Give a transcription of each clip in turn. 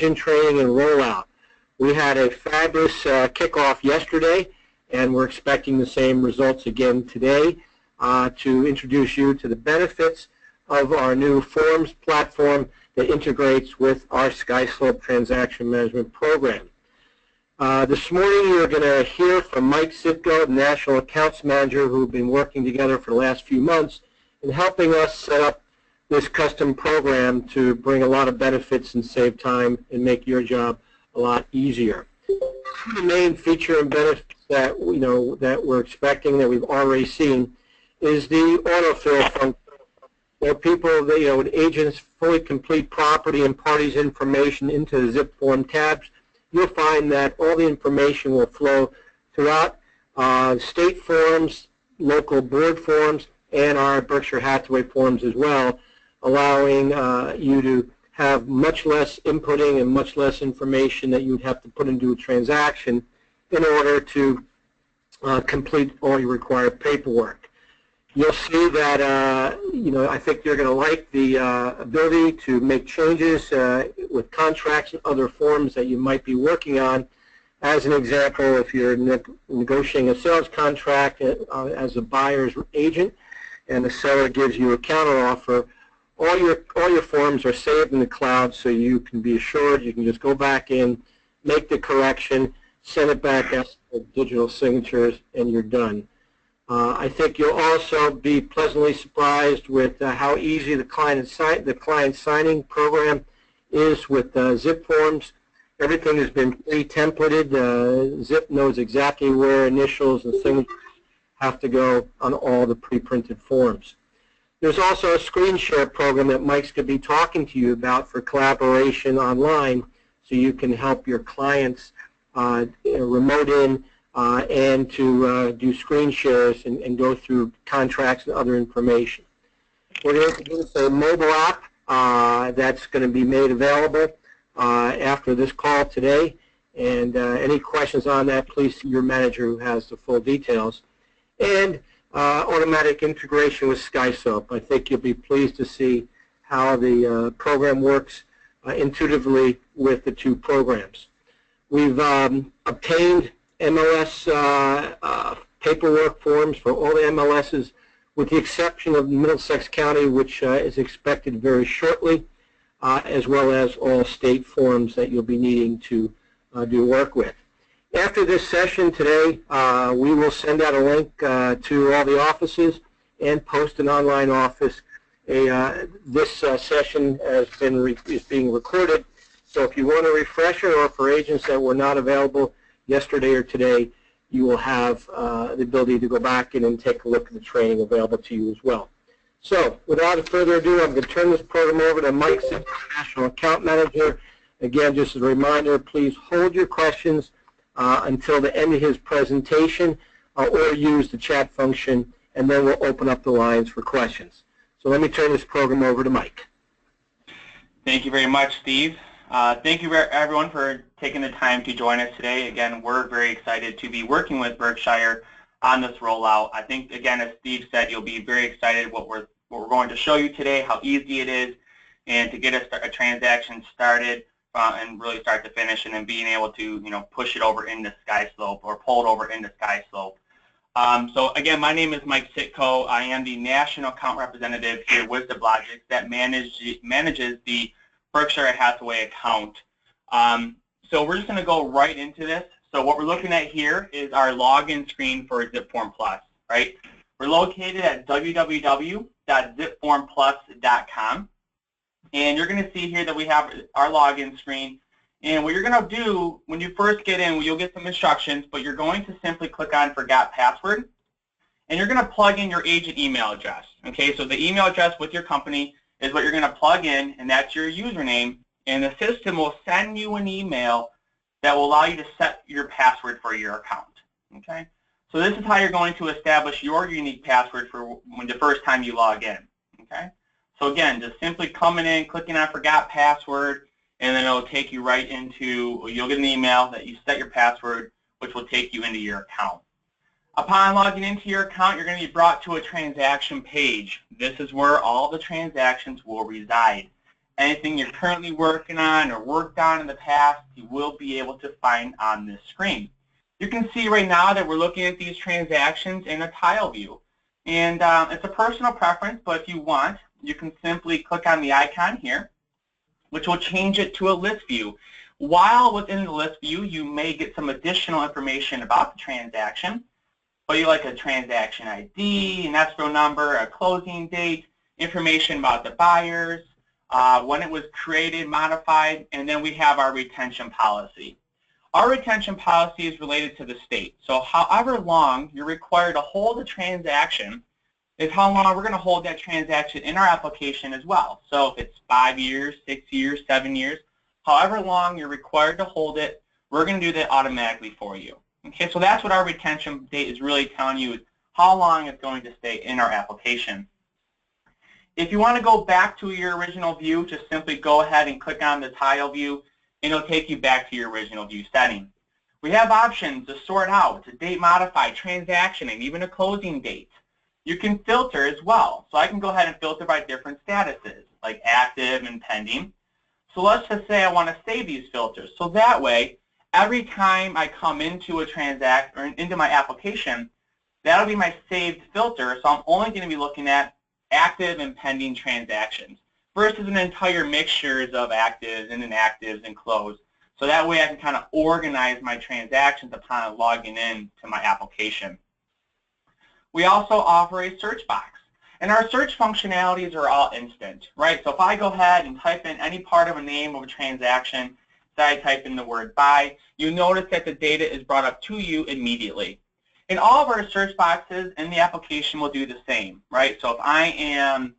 training and rollout. We had a fabulous kickoff yesterday, and we're expecting the same results again today to introduce you to the benefits of our new forms platform that integrates with our SkySlope transaction management program. This morning you're going to hear from Mike Sitko, the National Accounts Manager, who've been working together for the last few months in helping us set up this custom program to bring a lot of benefits and save time and make your job a lot easier. The main feature and benefits that that we're expecting, that we've already seen, is the autofill function. Where people, agents fully complete property and parties information into the zip form tabs, you'll find that all the information will flow throughout state forms, local board forms, and our Berkshire Hathaway forms as well, allowing you to have much less inputting and much less information that you'd have to put into a transaction in order to complete all your required paperwork. You'll see that, I think you're going to like the ability to make changes with contracts and other forms that you might be working on. As an example, if you're negotiating a sales contract as a buyer's agent and the seller gives you a counteroffer, all your forms are saved in the cloud, so you can be assured you can just go back in, make the correction, send it back as digital signatures, and you're done. I think you'll also be pleasantly surprised with how easy the client signing program is with Zip forms. Everything has been pre-templated. Zip knows exactly where initials and signatures have to go on all the pre-printed forms. There's also a screen share program that Mike's going to be talking to you about for collaboration online, so you can help your clients remote in and to do screen shares and go through contracts and other information. We're going to introduce a mobile app that's going to be made available after this call today. And any questions on that, please see your manager who has the full details. And automatic integration with SkySlope. I think you'll be pleased to see how the program works intuitively with the two programs. We've obtained MLS paperwork forms for all the MLSs, with the exception of Middlesex County, which is expected very shortly, as well as all state forms that you'll be needing to do work with. After this session today, we will send out a link to all the offices and post an online office. This session is being recorded, so if you want a refresher, or for agents that were not available yesterday or today, you will have the ability to go back in and take a look at the training available to you as well. So, without further ado, I'm going to turn this program over to Mike Sitko, National Account Manager. Again, just as a reminder, please hold your questions until the end of his presentation, or use the chat function, and then we'll open up the lines for questions. So let me turn this program over to Mike. Thank you very much, Steve. Thank you everyone for taking the time to join us today. Again, we're very excited to be working with Berkshire on this rollout. I think, again, as Steve said, you'll be very excited what we're going to show you today, how easy it is, and to get a transaction started and really start to finish, and then being able to push it over into SkySlope or pull it over into SkySlope. So again, my name is Mike Sitko. I am the National Account Representative here with WizardLogic that manages the Berkshire Hathaway account. So we're just going to go right into this. So what we're looking at here is our login screen for ZipForm Plus, right? We're located at www.zipformplus.com, and you're going to see here that we have our login screen. And what you're going to do when you first get in, you'll get some instructions, but you're going to simply click on Forgot Password, and you're going to plug in your agent email address. Okay, so the email address with your company is what you're going to plug in, and that's your username, and the system will send you an email that will allow you to set your password for your account. Okay, so this is how you're going to establish your unique password for when the first time you log in. Okay, so again, just simply coming in, clicking on Forgot Password, and then it'll take you right into, you'll get an email that you set your password, which will take you into your account. Upon logging into your account, you're going to be brought to a transaction page. This is where all the transactions will reside. anything you're currently working on or worked on in the past, you will be able to find on this screen. You can see right now that we're looking at these transactions in a tile view. And it's a personal preference, but if you want, you can simply click on the icon here, which will change it to a list view. While within the list view, you may get some additional information about the transaction, but you like a transaction ID, an escrow number, a closing date, information about the buyers, when it was created, modified, and then we have our retention policy. Our retention policy is related to the state. So however long you're required to hold a transaction is how long we're going to hold that transaction in our application as well. So if it's 5 years, 6 years, 7 years, however long you're required to hold it, we're going to do that automatically for you. Okay, so that's what our retention date is really telling you, is how long it's going to stay in our application. If you want to go back to your original view, just simply go ahead and click on the tile view, and it'll take you back to your original view setting. We have options to sort out, to date modify, transaction, and even a closing date. You can filter as well. So I can go ahead and filter by different statuses, like active and pending. So let's just say I want to save these filters. So that way, every time I come into a or into my application, that'll be my saved filter. So I'm only going to be looking at active and pending transactions versus an entire mixture of actives and inactives and closed. So that way I can kind of organize my transactions upon logging in to my application. We also offer a search box. And our search functionalities are all instant, right? So if I go ahead and type in any part of a name of a transaction, say I type in the word buy, you'll notice that the data is brought up to you immediately. And all of our search boxes in the application will do the same, right? So if I am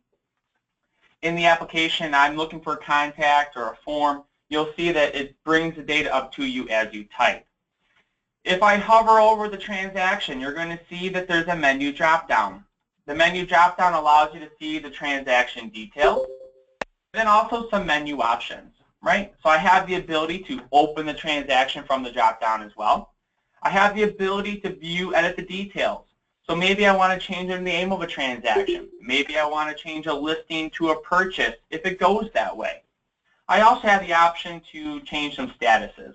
in the application, I'm looking for a contact or a form, you'll see that it brings the data up to you as you type. If I hover over the transaction, you're going to see that there's a menu drop-down. The menu drop-down allows you to see the transaction details, and then also some menu options, right? So I have the ability to open the transaction from the drop-down as well. I have the ability to view, edit the details. So maybe I want to change the name of a transaction. Maybe I want to change a listing to a purchase if it goes that way. I also have the option to change some statuses.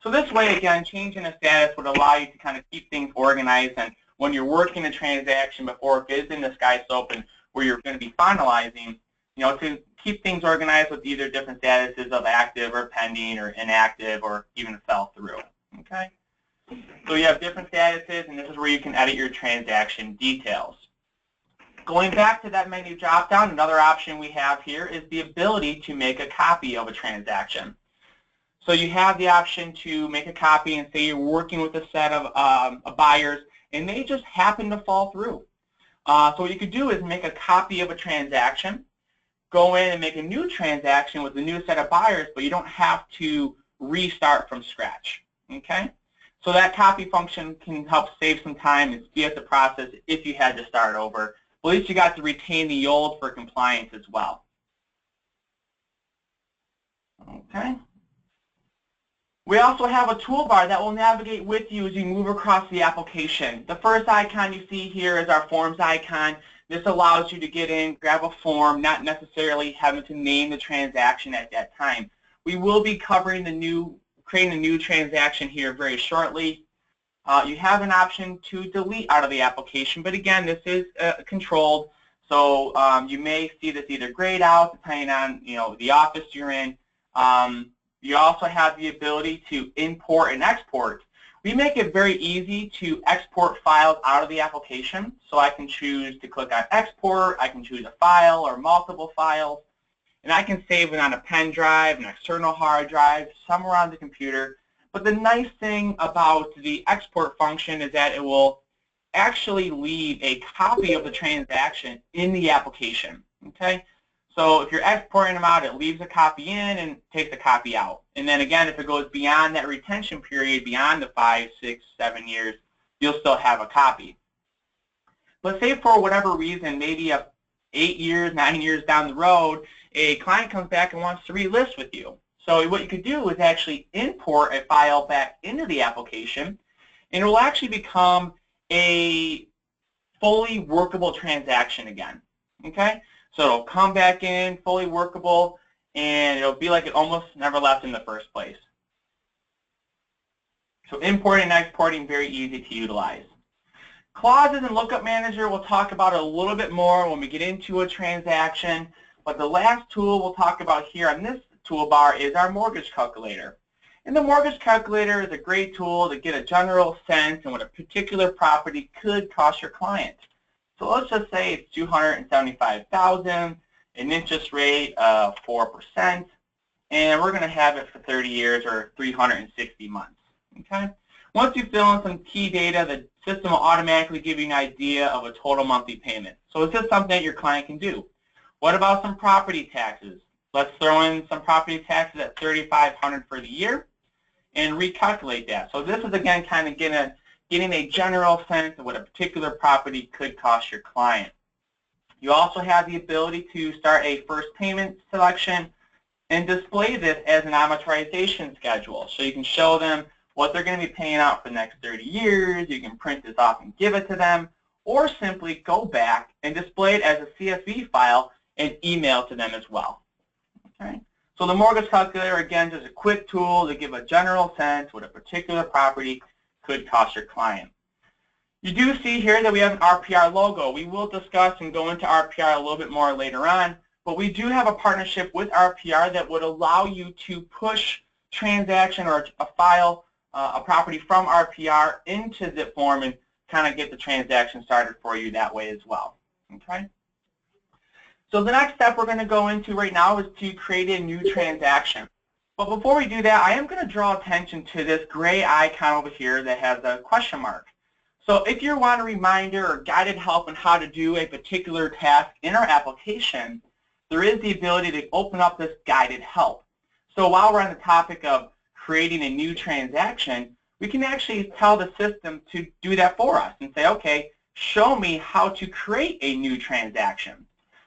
So this way, again, changing a status would allow you to kind of keep things organized, and when you're working a transaction before it is in the SkySoap and where you're going to be finalizing, you know, to keep things organized with either different statuses of active or pending or inactive or even fell through. Okay? So you have different statuses, and this is where you can edit your transaction details. Going back to that menu drop-down, another option we have here is the ability to make a copy of a transaction. So you have the option to make a copy, and say you're working with a set of buyers, and they just happen to fall through. So what you could do is make a copy of a transaction, go in and make a new transaction with a new set of buyers, but you don't have to restart from scratch. Okay? So that copy function can help save some time and speed up the process if you had to start over. At least you got to retain the old for compliance as well. Okay. We also have a toolbar that will navigate with you as you move across the application. The first icon you see here is our forms icon. This allows you to get in, grab a form, not necessarily having to name the transaction at that time. We will be covering creating a new transaction here very shortly. You have an option to delete out of the application, but again, this is controlled, so you may see this either grayed out depending on the office you're in. You also have the ability to import and export. We make it very easy to export files out of the application, so I can choose to click on export, I can choose a file or multiple files, and I can save it on a pen drive, an external hard drive, somewhere on the computer. But the nice thing about the export function is that it will actually leave a copy of the transaction in the application. Okay? So if you're exporting them out, it leaves a copy in and takes a copy out. And then again, if it goes beyond that retention period, beyond the 5, 6, 7 years, you'll still have a copy. Let's say for whatever reason, maybe 8 years, 9 years down the road, a client comes back and wants to relist with you. So what you could do is actually import a file back into the application, and it will actually become a fully workable transaction again. Okay? So it'll come back in, fully workable, and it'll be like it almost never left in the first place. So importing and exporting, very easy to utilize. Clauses and Lookup Manager, we'll talk about it a little bit more when we get into a transaction. But the last tool we'll talk about here on this toolbar is our mortgage calculator. And the mortgage calculator is a great tool to get a general sense on what a particular property could cost your client. So let's just say it's $275,000, an interest rate of 4%, and we're going to have it for 30 years or 360 months. Okay? Once you fill in some key data, the system will automatically give you an idea of a total monthly payment. So is this something that your client can do? What about some property taxes? Let's throw in some property taxes at $3,500 for the year and recalculate that. So this is, again, kind of getting a general sense of what a particular property could cost your client. You also have the ability to start a first payment selection and display this as an amortization schedule. So you can show them what they're going to be paying out for the next 30 years. You can print this off and give it to them, or simply go back and display it as a CSV file and email to them as well. Okay? So the mortgage calculator, again, is a quick tool to give a general sense what a particular property could cost your client. You do see here that we have an RPR logo. We will discuss and go into RPR a little bit more later on, but we do have a partnership with RPR that would allow you to push transaction or a file, a property from RPR into zip form and kind of get the transaction started for you that way as well. Okay? So the next step we're going to go into right now is to create a new transaction. But before we do that, I am going to draw attention to this gray icon over here that has a question mark. So if you want a reminder or guided help on how to do a particular task in our application, there is the ability to open up this guided help. So while we're on the topic of creating a new transaction, we can actually tell the system to do that for us and say, okay, show me how to create a new transaction.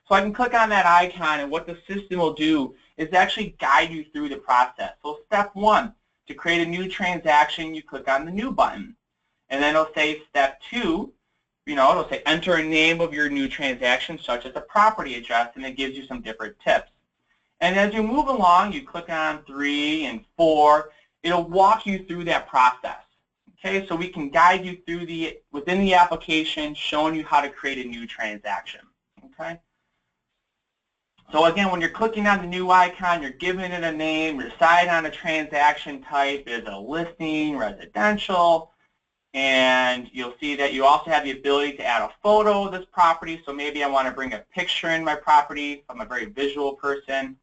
So I can click on that icon, and what the system will do is actually guide you through the process. So step one, to create a new transaction, you click on the New button. And then it'll say step two, it'll say enter a name of your new transaction, such as a property address, and it gives you some different tips. And as you move along, you click on 3 and 4, it'll walk you through that process. Okay, so we can guide you through within the application, showing you how to create a new transaction. Okay. So again, when you're clicking on the new icon, you're giving it a name, you're deciding on a transaction type. Is it a listing, residential? And you'll see that you also have the ability to add a photo of this property. So maybe I want to bring a picture in my property. I'm a very visual person.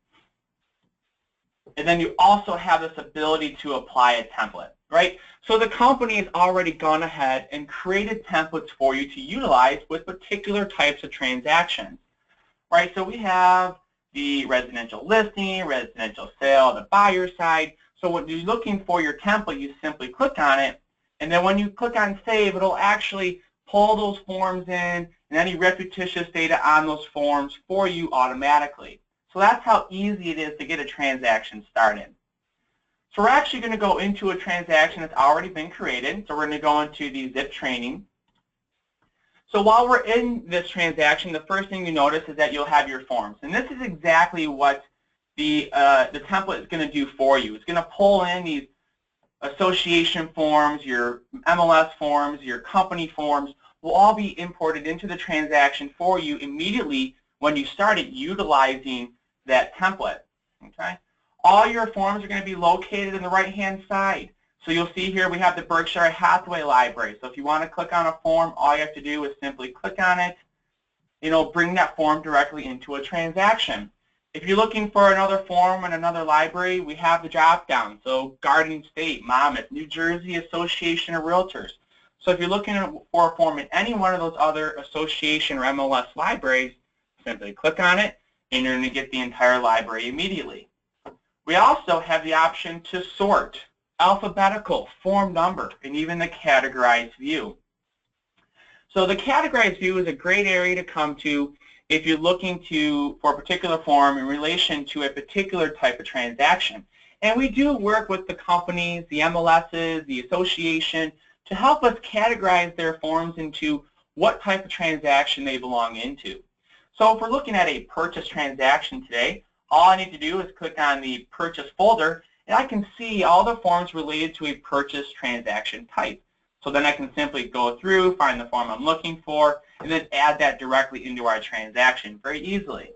And then you also have this ability to apply a template, right? So the company has already gone ahead and created templates for you to utilize with particular types of transactions. Right, so we have the residential listing, residential sale, the buyer side. So when you're looking for your template, you simply click on it, and then when you click on save, it'll actually pull those forms in and any repetitious data on those forms for you automatically. So that's how easy it is to get a transaction started. So we're actually going to go into a transaction that's already been created. So we're going to go into the zip training. So while we're in this transaction, the first thing you notice is that you'll have your forms. And this is exactly what the template is going to do for you. It's going to pull in these association forms, your MLS forms, your company forms will all be imported into the transaction for you immediately when you started utilizing that template. Okay? All your forms are going to be located in the right-hand side. So you'll see here we have the Berkshire Hathaway library. So if you want to click on a form, all you have to do is simply click on it. It'll bring that form directly into a transaction. If you're looking for another form in another library, we have the drop-down. So Garden State, Monmouth, New Jersey Association of Realtors. So if you're looking for a form in any one of those other association or MLS libraries, simply click on it, and you're going to get the entire library immediately. We also have the option to sort, alphabetical, form number, and even the categorized view. So the categorized view is a great area to come to if you're looking for a particular form in relation to a particular type of transaction. And we do work with the companies, the MLSs, the association, to help us categorize their forms into what type of transaction they belong into. So if we're looking at a purchase transaction today, all I need to do is click on the purchase folder, and I can see all the forms related to a purchase transaction type. So then I can simply go through, find the form I'm looking for, and then add that directly into our transaction very easily.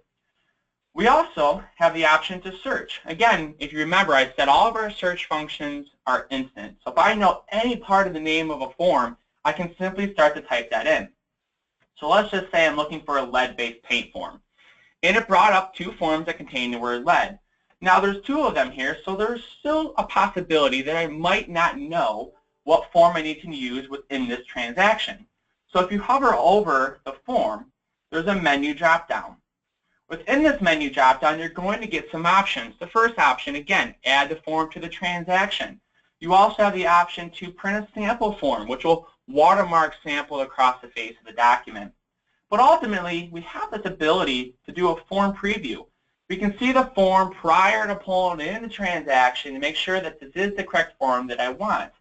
We also have the option to search. Again, if you remember, I said all of our search functions are instant. So if I know any part of the name of a form, I can simply start to type that in. So let's just say I'm looking for a lead-based paint form. And it brought up 2 forms that contain the word lead. Now there's 2 of them here, so there's still a possibility that I might not know what form I need to use within this transaction. So if you hover over the form, there's a menu drop-down. Within this menu drop-down, you're going to get some options. The first option, again, add the form to the transaction. You also have the option to print a sample form, which will watermark sample across the face of the document. But ultimately, we have this ability to do a form preview. We can see the form prior to pulling it in the transaction to make sure that this is the correct form that I want.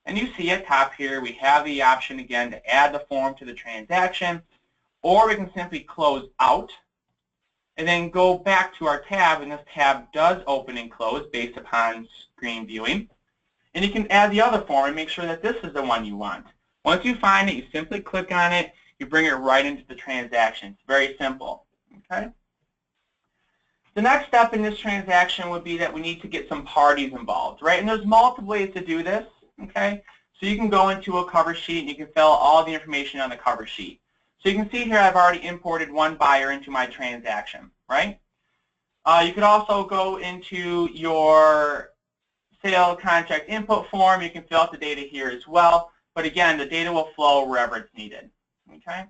And you see at top here, we have the option again to add the form to the transaction, or we can simply close out and then go back to our tab, and this tab does open and close based upon screen viewing. And you can add the other form and make sure that this is the one you want. Once you find it, you simply click on it, you bring it right into the transaction. It's very simple. Okay? The next step in this transaction would be that we need to get some parties involved, right? And there's multiple ways to do this. Okay? So you can go into a cover sheet and you can fill all the information on the cover sheet. So you can see here I've already imported 1 buyer into my transaction, right? You could also go into your sale contract input form. You can fill out the data here as well. But again, the data will flow wherever it's needed. Okay?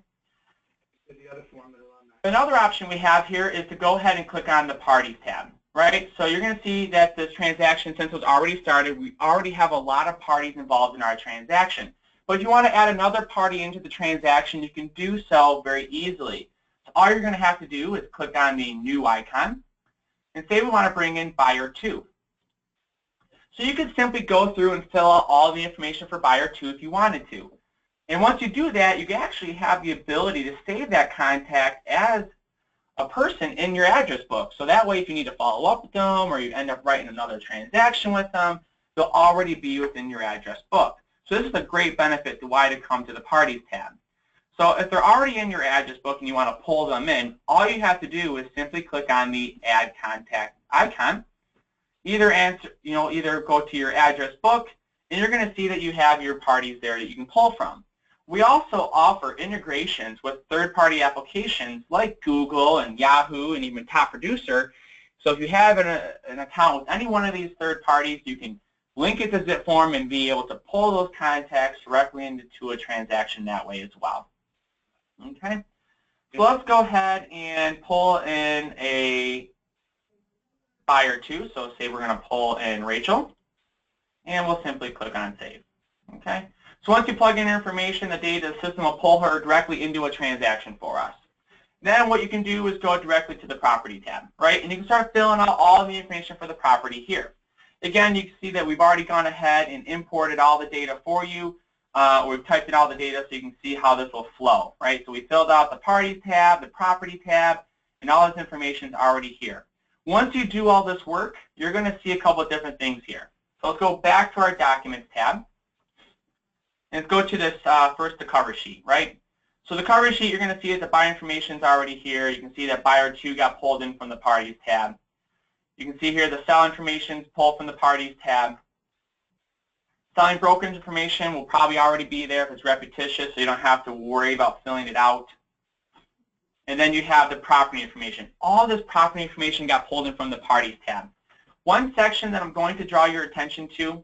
Another option we have here is to go ahead and click on the Parties tab, right? So you're going to see that this transaction, since it was already started, we already have a lot of parties involved in our transaction. But if you want to add another party into the transaction, you can do so very easily. So all you're going to have to do is click on the New icon and say we want to bring in Buyer 2. So you could simply go through and fill out all the information for Buyer 2 if you wanted to. And once you do that, you can actually have the ability to save that contact as a person in your address book. So that way, if you need to follow up with them or you end up writing another transaction with them, they'll already be within your address book. So this is a great benefit to why to come to the Parties tab. So if they're already in your address book and you want to pull them in, all you have to do is simply click on the Add Contact icon. Either go to your address book, and you're going to see that you have your parties there that you can pull from. We also offer integrations with third-party applications like Google and Yahoo and even Top Producer. So if you have an account with any one of these third parties, you can link it to zip form and be able to pull those contacts directly into a transaction that way as well. Okay? So let's go ahead and pull in a Buyer 2. So say we're going to pull in Rachel, and we'll simply click on Save. Okay? So once you plug in information, the data, the system will pull her directly into a transaction for us. Then what you can do is go directly to the Property tab, right? And you can start filling out all the information for the property here. Again, you can see that we've already gone ahead and imported all the data for you. We've typed in all the data so you can see how this will flow, right? So we filled out the Parties tab, the Property tab, and all this information is already here. Once you do all this work, you're going to see a couple of different things here. So let's go back to our Documents tab. And let's go to this first, the cover sheet, right? So the cover sheet, you're going to see that the buyer information is already here. You can see that Buyer 2 got pulled in from the Parties tab. You can see here the sell information is pulled from the Parties tab. Selling brokerage information will probably already be there if it's repetitious, so you don't have to worry about filling it out. And then you have the property information. All this property information got pulled in from the Parties tab. One section that I'm going to draw your attention to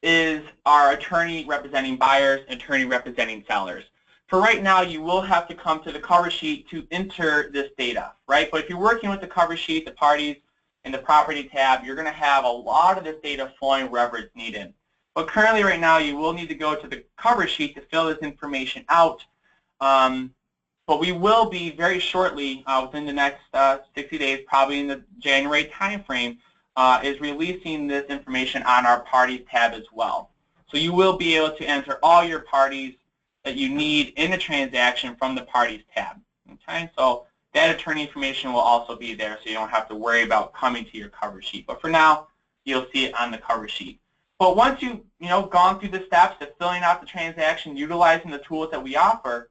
is our attorney representing buyers, attorney representing sellers. For right now, you will have to come to the cover sheet to enter this data, right? But if you're working with the cover sheet, the parties, and the property tab, you're going to have a lot of this data flowing wherever it's needed. But currently right now, you will need to go to the cover sheet to fill this information out. But we will be very shortly, within the next 60 days, probably in the January timeframe, is releasing this information on our Parties tab as well. So you will be able to enter all your parties that you need in a transaction from the Parties tab. Okay, so that attorney information will also be there, so you don't have to worry about coming to your cover sheet. But for now, you'll see it on the cover sheet. But once you've gone through the steps of filling out the transaction, utilizing the tools that we offer,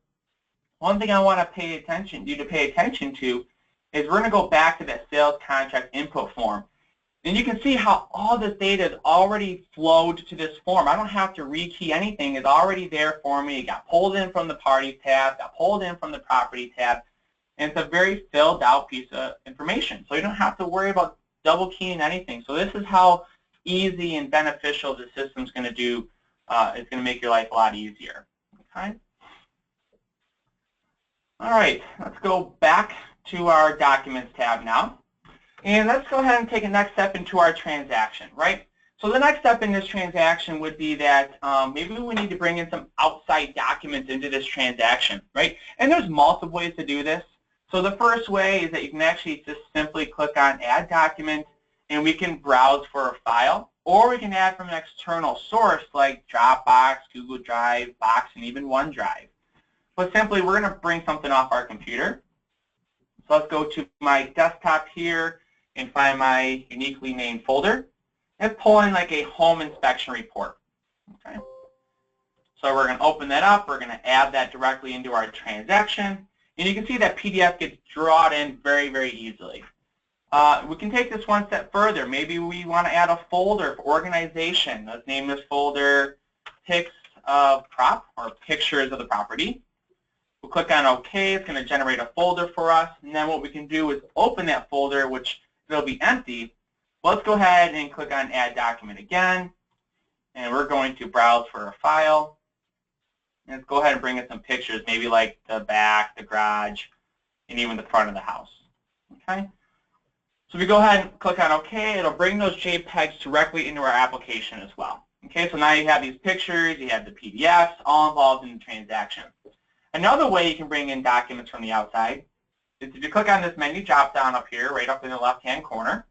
one thing I want to pay attention to is we're going to go back to that sales contract input form. And you can see how all this data is already flowed to this form. I don't have to rekey anything. It's already there for me. It got pulled in from the Parties tab, got pulled in from the Property tab, and it's a very filled out piece of information. So you don't have to worry about double keying anything. So this is how easy and beneficial the system's going to do. It's going to make your life a lot easier. Okay. All right, let's go back to our Documents tab now. And let's go ahead and take a next step into our transaction, right? So the next step in this transaction would be that maybe we need to bring in some outside documents into this transaction, right? And there's multiple ways to do this. So the first way is that you can actually just simply click on Add Document, and we can browse for a file, or we can add from an external source like Dropbox, Google Drive, Box, and even OneDrive. But simply, we're going to bring something off our computer. So let's go to my desktop here and find my uniquely named folder and pull in like a home inspection report. Okay. So we're going to open that up. We're going to add that directly into our transaction. And you can see that PDF gets drawn in very, very easily. We can take this one step further. Maybe we want to add a folder for organization. Let's name this folder Pics of Prop, or Pictures of the Property. We'll click on OK. It's going to generate a folder for us. And then what we can do is open that folder, which it'll be empty. Let's go ahead and click on Add Document again. And we're going to browse for a file. And let's go ahead and bring in some pictures, maybe like the back, the garage, and even the front of the house. Okay. So we go ahead and click on OK. It'll bring those JPEGs directly into our application as well. Okay, so now you have these pictures, you have the PDFs, all involved in the transaction. Another way you can bring in documents from the outside is if you click on this menu drop-down up here, right up in the left-hand corner.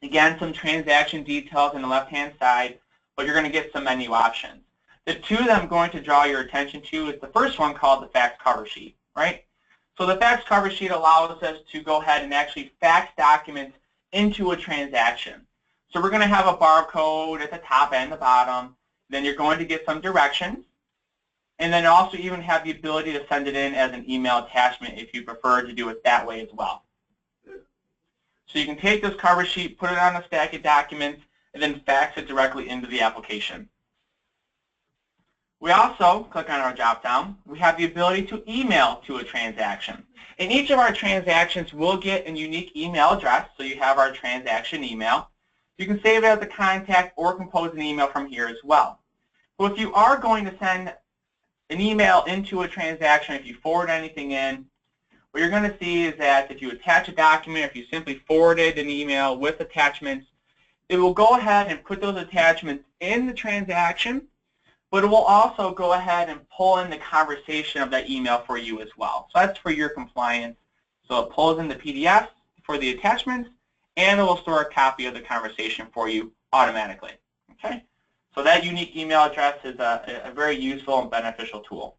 Again, some transaction details on the left-hand side, but you're going to get some menu options. The two that I'm going to draw your attention to is the first one called the fax cover sheet, right? So the fax cover sheet allows us to go ahead and actually fax documents into a transaction. So we're going to have a barcode at the top and the bottom. Then you're going to get some directions. And then also even have the ability to send it in as an email attachment if you prefer to do it that way as well. So you can take this cover sheet, put it on a stack of documents, and then fax it directly into the application. We also, click on our drop-down, we have the ability to email to a transaction. And each of our transactions will get a unique email address, so you have our transaction email. You can save it as a contact or compose an email from here as well. But if you are going to send an email into a transaction, if you forward anything in, what you're going to see is that if you attach a document, if you simply forwarded an email with attachments, it will go ahead and put those attachments in the transaction, but it will also go ahead and pull in the conversation of that email for you as well. So that's for your compliance. So it pulls in the PDF for the attachments, and it will store a copy of the conversation for you automatically. Okay? So that unique email address is a very useful and beneficial tool.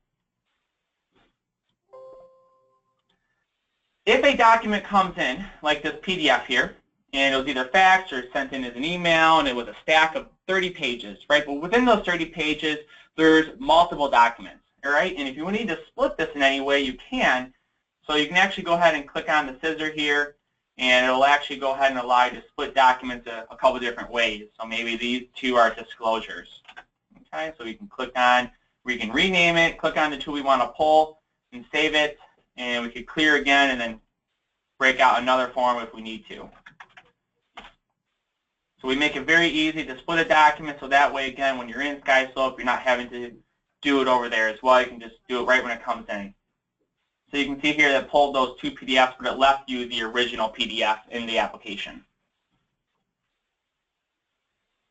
If a document comes in, like this PDF here, and it was either faxed or sent in as an email, and it was a stack of 30 pages, right? But within those 30 pages, there's multiple documents, all right? And if you need to split this in any way, you can. So you can actually go ahead and click on the scissor here, and it'll actually go ahead and allow you to split documents a couple different ways. So maybe these two are disclosures. Okay, so we can click on, we can rename it, click on the two we want to pull, and save it, and we can clear again and then break out another form if we need to. So we make it very easy to split a document, so that way, again, when you're in SkySlope, you're not having to do it over there as well. You can just do it right when it comes in. So you can see here that pulled those two PDFs, but it left you the original PDF in the application.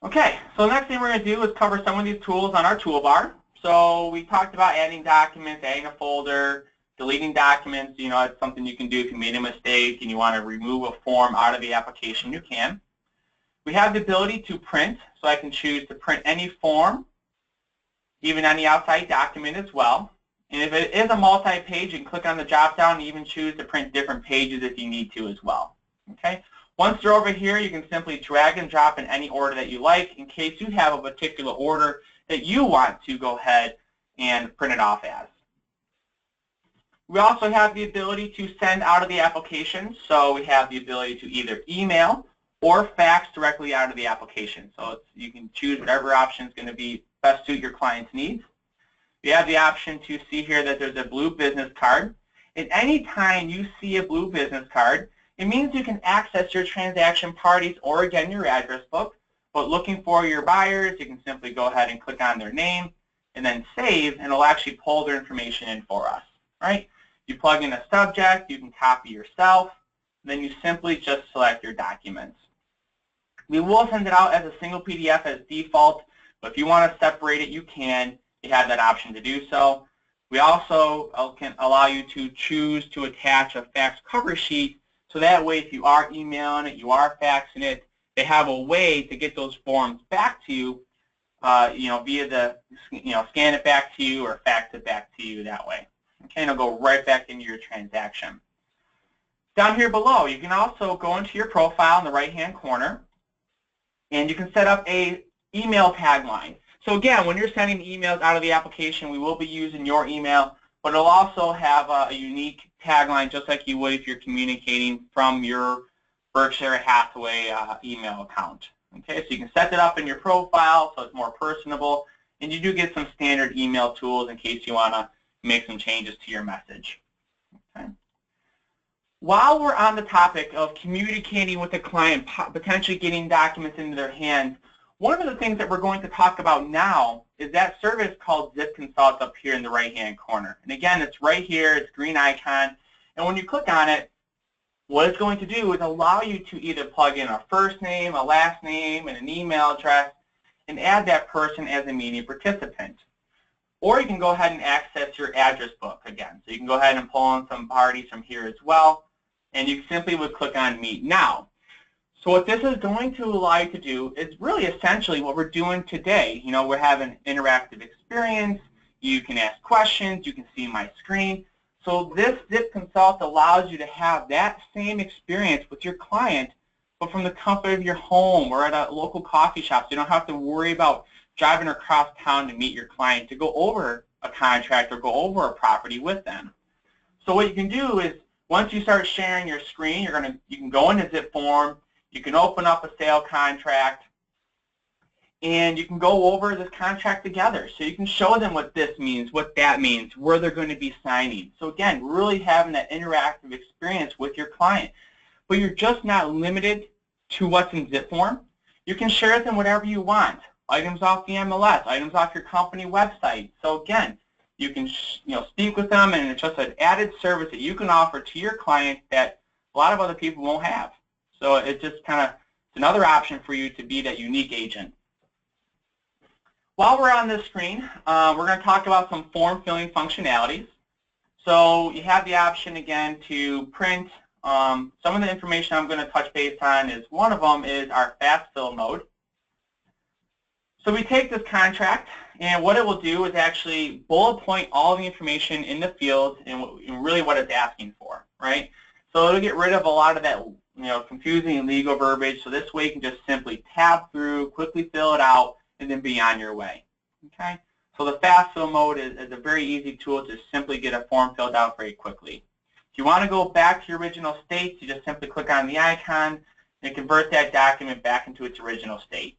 Okay, so the next thing we're going to do is cover some of these tools on our toolbar. So we talked about adding documents, adding a folder, deleting documents. You know, it's something you can do if you made a mistake and you want to remove a form out of the application, you can. We have the ability to print, so I can choose to print any form, even any outside document as well. And if it is a multi-page, you can click on the drop-down and even choose to print different pages if you need to as well. Okay. Once they're over here, you can simply drag and drop in any order that you like in case you have a particular order that you want to go ahead and print it off as. We also have the ability to send out of the application, so we have the ability to either email or fax directly out of the application. So you can choose whatever option is going to be best suit your client's needs. You have the option to see here that there's a blue business card. And any time you see a blue business card, it means you can access your transaction parties or, again, your address book. But looking for your buyers, you can simply go ahead and click on their name and then save, and it'll actually pull their information in for us. Right? You plug in a subject, you can copy yourself, then you simply just select your documents. We will send it out as a single PDF as default, but if you want to separate it, you can. You have that option to do so. We also can allow you to choose to attach a fax cover sheet, so that way if you are emailing it, you are faxing it, they have a way to get those forms back to you, via the, scan it back to you or fax it back to you that way. Okay, and it'll go right back into your transaction. Down here below, you can also go into your profile in the right-hand corner, and you can set up a email tagline. So again, when you're sending emails out of the application, we will be using your email, but it'll also have a unique tagline just like you would if you're communicating from your Berkshire Hathaway email account. Okay, so you can set that up in your profile so it's more personable, and you do get some standard email tools in case you want to make some changes to your message. Okay. While we're on the topic of communicating with the client, potentially getting documents into their hands, one of the things that we're going to talk about now is that service called Zip Consult up here in the right-hand corner. And again, it's right here, it's green icon, and when you click on it, what it's going to do is allow you to either plug in a first name, a last name, and an email address, and add that person as a meeting participant. Or you can go ahead and access your address book again. So you can go ahead and pull in some parties from here as well, and you simply would click on Meet Now. So what this is going to allow you to do is really essentially what we're doing today. We're having an interactive experience. You can ask questions. You can see my screen. So this Zip Consult allows you to have that same experience with your client, but from the comfort of your home or at a local coffee shop. So you don't have to worry about driving across town to meet your client to go over a contract or go over a property with them. So what you can do is once you start sharing your screen, you can go into Zip Form. You can open up a sale contract, and you can go over this contract together. So you can show them what this means, what that means, where they're going to be signing. So again, really having that interactive experience with your client. But you're just not limited to what's in Zip Form. You can share with them whatever you want. Items off the MLS, items off your company website. So again, you can speak with them, and it's just an added service that you can offer to your client that a lot of other people won't have. So it's just it's another option for you to be that unique agent. While we're on this screen, we're going to talk about some form filling functionalities. So you have the option again to print. Some of the information I'm going to touch base on is one of them is our fast fill mode. So we take this contract, and what it will do is actually bullet point all the information in the field and really what it's asking for, right? So it'll get rid of a lot of that confusing legal verbiage. So this way you can just simply tab through, quickly fill it out, and then be on your way. Okay? So the fast fill mode is a very easy tool to simply get a form filled out very quickly. If you want to go back to your original state, you just simply click on the icon and convert that document back into its original state.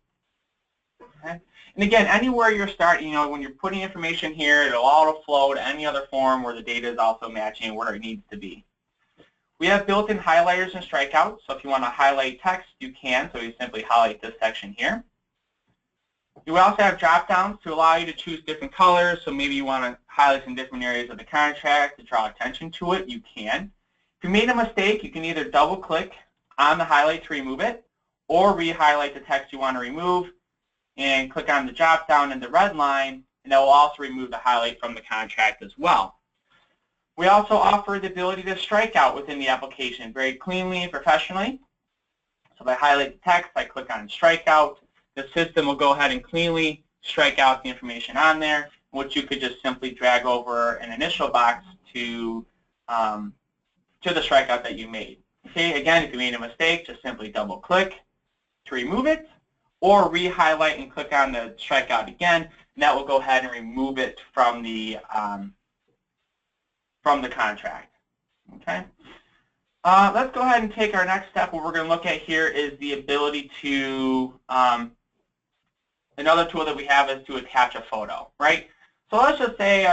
Okay? And again, anywhere you're starting, when you're putting information here, it'll auto flow to any other form where the data is also matching where it needs to be. We have built-in highlighters and strikeouts, so if you want to highlight text, you can. So you simply highlight this section here. You also have drop-downs to allow you to choose different colors, so maybe you want to highlight some different areas of the contract to draw attention to it, you can. If you made a mistake, you can either double-click on the highlight to remove it, or re-highlight the text you want to remove, and click on the drop-down in the red line, and that will also remove the highlight from the contract as well. We also offer the ability to strike out within the application very cleanly and professionally. So if I highlight the text, I click on strikeout, the system will go ahead and cleanly strike out the information on there. which you could just simply drag over an initial box to the strikeout that you made. Okay, again, if you made a mistake, just simply double click to remove it, or re-highlight and click on the strikeout again, and that will go ahead and remove it from the contract. Okay. Let's go ahead and take our next step. What we're going to look at here is the ability to, another tool that we have is to attach a photo, right? So let's just say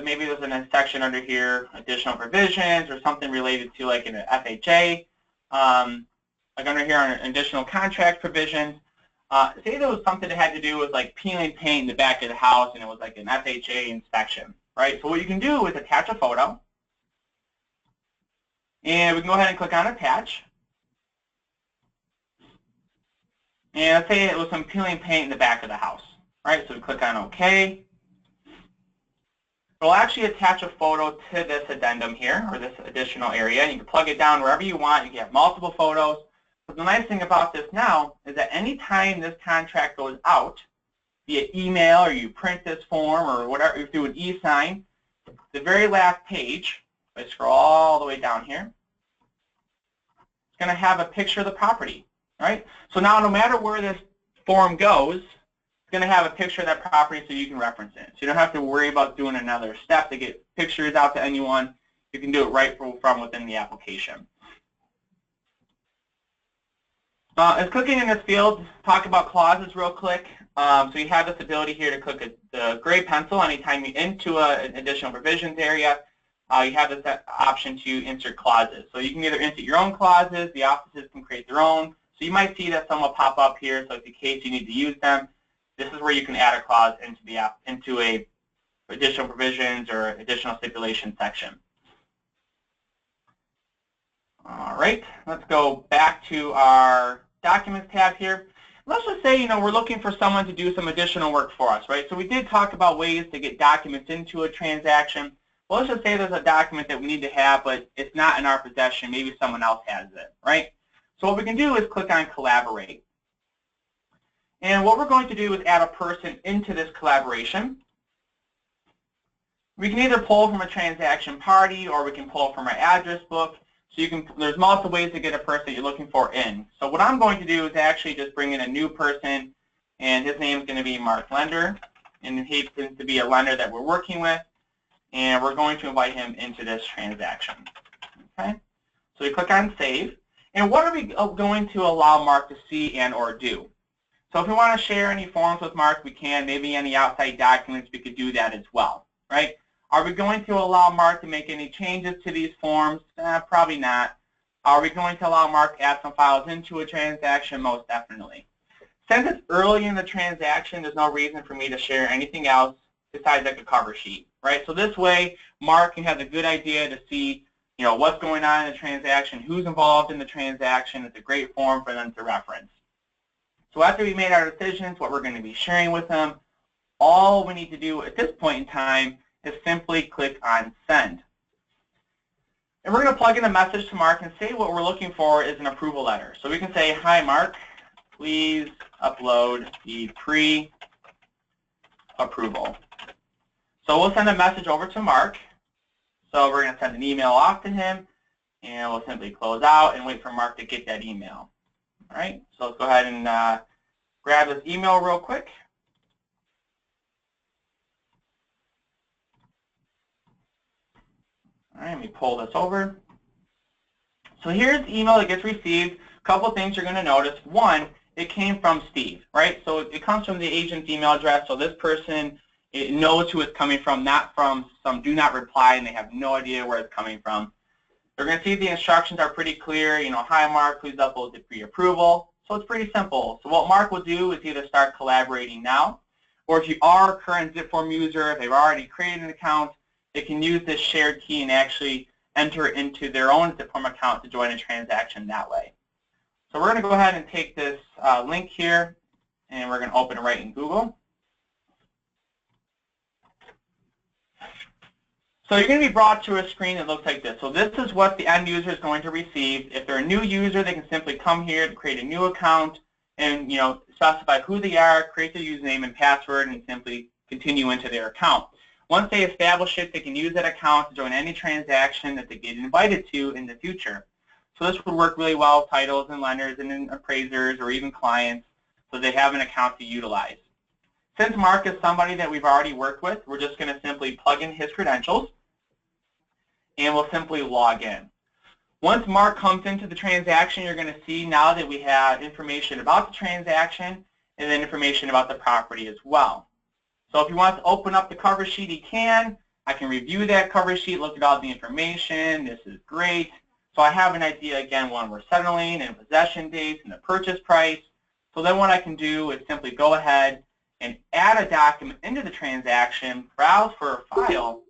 maybe there's a section under here, additional provisions or something related to like an FHA, like under here on additional contract provisions. Say there was something that had to do with like peeling paint in the back of the house and it was like an FHA inspection, right? So what you can do is attach a photo. And we can go ahead and click on attach. And let's say it was some peeling paint in the back of the house, right? So we click on OK. It'll actually attach a photo to this addendum here, or this additional area. And you can plug it down wherever you want. You can have multiple photos. But the nice thing about this now is that any time this contract goes out via email, or you print this form, or whatever, you do an e-sign, the very last page, if I scroll all the way down here, it's going to have a picture of the property, right? So now no matter where this form goes, it's going to have a picture of that property so you can reference it. So you don't have to worry about doing another step to get pictures out to anyone. You can do it right from within the application. As clicking in this field, talk about clauses real quick. So you have this ability here to click the gray pencil anytime you into an additional provisions area. You have this option to insert clauses. So you can either insert your own clauses, the offices can create their own. So you might see that some will pop up here, so in case you need to use them, this is where you can add a clause into a additional provisions or additional stipulation section. All right, let's go back to our Documents tab here. Let's just say, we're looking for someone to do some additional work for us, right? So we did talk about ways to get documents into a transaction. Well, let's just say there's a document that we need to have, but it's not in our possession. Maybe someone else has it, right? So what we can do is click on Collaborate. And what we're going to do is add a person into this collaboration. We can either pull from a transaction party, or we can pull from our address book. So there's multiple ways to get a person that you're looking for in. So what I'm going to do is actually just bring in a new person, and his name is going to be Mark Lender, and he happens to be a lender that we're working with, and we're going to invite him into this transaction. Okay? So we click on Save, and what are we going to allow Mark to see and or do? So if we want to share any forms with Mark, we can. Maybe any outside documents, we could do that as well, right? Are we going to allow Mark to make any changes to these forms? Probably not. Are we going to allow Mark to add some files into a transaction? Most definitely. Since it's early in the transaction, there's no reason for me to share anything else besides like a cover sheet, right? So this way, Mark can have a good idea to see, what's going on in the transaction, who's involved in the transaction. It's a great form for them to reference. So after we made our decisions, what we're going to be sharing with them, all we need to do at this point in time is simply click on Send. And we're going to plug in a message to Mark and say what we're looking for is an approval letter. So we can say, "Hi Mark, please upload the pre-approval." So we'll send a message over to Mark. So we're going to send an email off to him, and we'll simply close out and wait for Mark to get that email. All right, so let's go ahead and grab this email real quick. All right, let me pull this over. So here's the email that gets received. A couple things you're going to notice. One, it came from Steve, right? So it comes from the agent's email address, so this person knows who it's coming from, not from some do not reply, and they have no idea where it's coming from. They're going to see the instructions are pretty clear. "Hi Mark, please upload the pre-approval." So it's pretty simple. So what Mark will do is either start collaborating now, or if you are a current ZipForm user, if they've already created an account, they can use this shared key and actually enter into their own ZipForm account to join a transaction that way. So we're going to go ahead and take this link here, and we're going to open it right in Google. So you're going to be brought to a screen that looks like this. So this is what the end user is going to receive. If they're a new user, they can simply come here to create a new account and specify who they are, create their username and password, and simply continue into their account. Once they establish it, they can use that account to join any transaction that they get invited to in the future. So this would work really well with titles and lenders and appraisers or even clients, so they have an account to utilize. Since Mark is somebody that we've already worked with, we're just going to simply plug in his credentials, and we'll simply log in. Once Mark comes into the transaction, you're going to see now that we have information about the transaction and then information about the property as well. So if he wants to open up the cover sheet, he can. I can review that cover sheet, look at all the information. This is great. So I have an idea, again, when we're settling and possession dates and the purchase price. So then what I can do is simply go ahead and add a document into the transaction, browse for a file.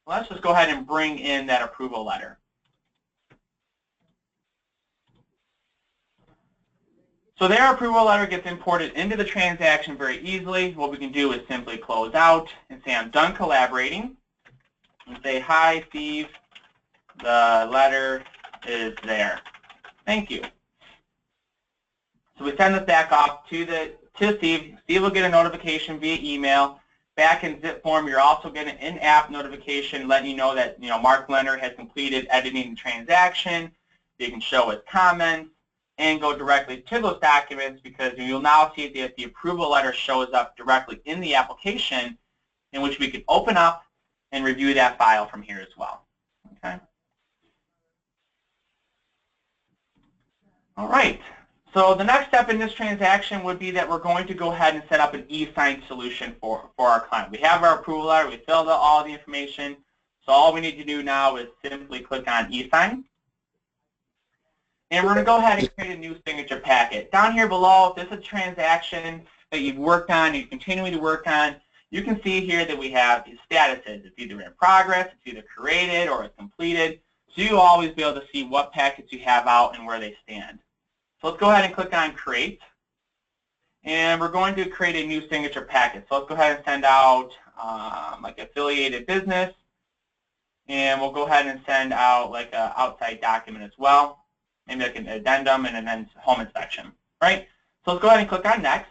Let's just go ahead and bring in that approval letter. So their approval letter gets imported into the transaction very easily. What we can do is simply close out and say I'm done collaborating and say, hi, Steve, the letter is there. Thank you. So we send this back off to Steve. Steve will get a notification via email. Back in zip form, you're also getting an in-app notification letting you know that Mark Lender has completed editing the transaction. You can show his comments and go directly to those documents, because you'll now see that the approval letter shows up directly in the application, in which we can open up and review that file from here as well. Okay. All right. So the next step in this transaction would be that we're going to go ahead and set up an e-sign solution for our client. We have our approval letter. We filled out all the information. So all we need to do now is simply click on e-sign. And we're going to go ahead and create a new signature packet. Down here below, if this is a transaction that you've worked on, you're continuing to work on, you can see here that we have these statuses. It's either in progress, it's either created, or it's completed. So you'll always be able to see what packets you have out and where they stand. So let's go ahead and click on Create. And we're going to create a new signature packet. So let's go ahead and send out like affiliated business. And we'll go ahead and send out like an outside document as well. Maybe like an addendum and then home inspection, right? So let's go ahead and click on Next.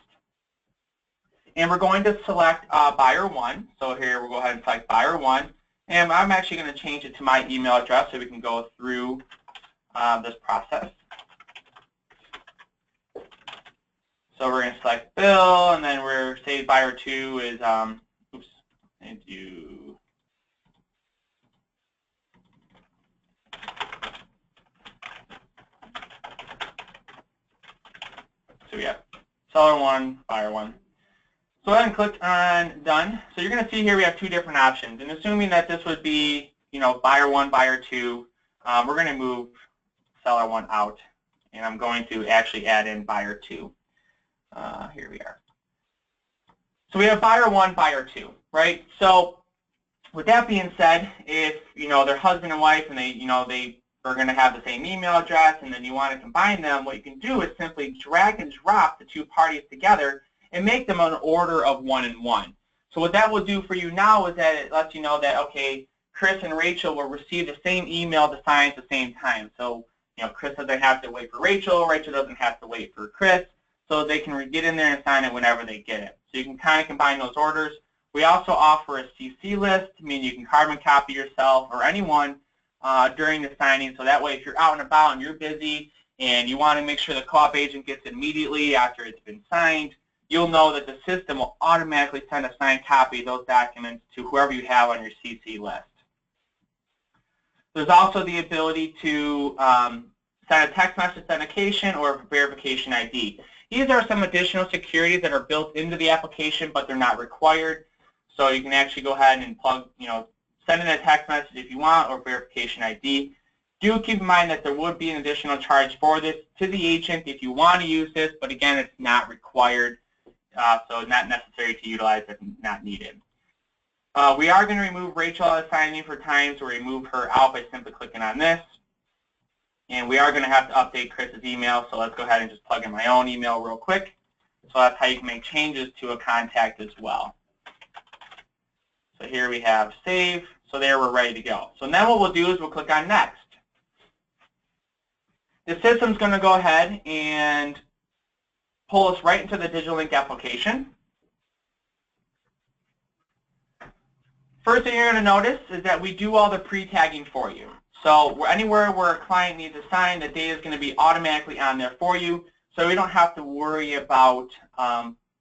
And we're going to select Buyer 1. So here we'll go ahead and select Buyer 1. And I'm actually going to change it to my email address so we can go through this process. So we're going to select Bill, and then we're say Buyer 2 is, oops, and do. So we have Seller 1, Buyer 1. So go ahead and click on Done. So you're going to see here we have two different options. And assuming that this would be, Buyer 1, Buyer 2, we're going to move Seller 1 out. And I'm going to actually add in Buyer 2. Here we are. So we have Buyer 1, Buyer 2, right? So with that being said, if, they're husband and wife and they are going to have the same email address, and then you want to combine them, what you can do is simply drag and drop the two parties together and make them an order of 1 and 1. So what that will do for you now is that it lets you know that, okay, Chris and Rachel will receive the same email to sign at the same time. So, Chris doesn't have to wait for Rachel doesn't have to wait for Chris, so they can get in there and sign it whenever they get it. So you can kind of combine those orders. We also offer a CC list, meaning you can carbon copy yourself or anyone during the signing, so that way if you're out and about and you're busy and you want to make sure the co-op agent gets it immediately after it's been signed, you'll know that the system will automatically send a signed copy of those documents to whoever you have on your CC list. There's also the ability to send a text message authentication or verification ID. These are some additional securities that are built into the application, but they're not required. So you can actually go ahead and plug, send in a text message if you want, or verification ID. Do keep in mind that there would be an additional charge for this to the agent if you want to use this, but again, it's not required, so not necessary to utilize if not needed. We are going to remove Rachel as signing for times, or remove her out by simply clicking on this. And we are going to have to update Chris's email, so let's go ahead and just plug in my own email real quick. So that's how you can make changes to a contact as well. So here we have save. So there we're ready to go. So now what we'll do is we'll click on Next. The system's going to go ahead and pull us right into the Digital Link application. First thing you're going to notice is that we do all the pre-tagging for you. So anywhere where a client needs a sign, the data is going to be automatically on there for you, so we don't have to worry about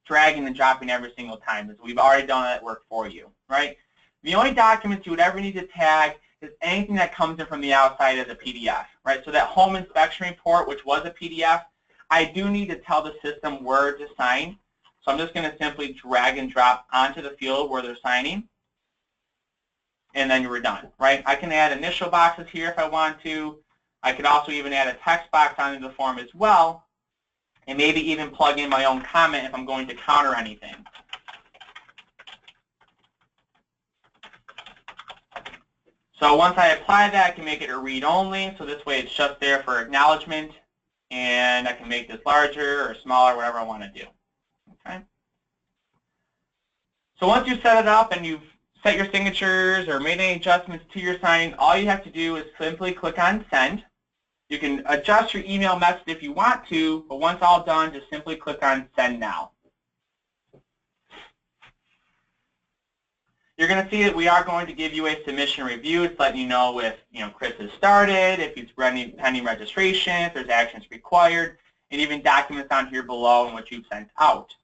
dragging and dropping every single time, because we've already done that work for you, right? The only documents you would ever need to tag is anything that comes in from the outside as a PDF, right? So that home inspection report, which was a PDF, I do need to tell the system where to sign. So I'm just going to simply drag and drop onto the field where they're signing, and then you're done, right? I can add initial boxes here if I want to. I could also even add a text box onto the form as well, and maybe even plug in my own comment if I'm going to counter anything. So once I apply that, I can make it a read-only, so this way it's just there for acknowledgement, and I can make this larger or smaller, whatever I want to do. Okay. So once you set it up and you've set your signatures or made any adjustments to your signing, all you have to do is simply click on Send. You can adjust your email message if you want to, but once all done, just simply click on Send Now. You're going to see that we are going to give you a submission review. It's letting you know if Chris has started, if he's pending registration, if there's actions required, and even documents on here below and what you've sent out.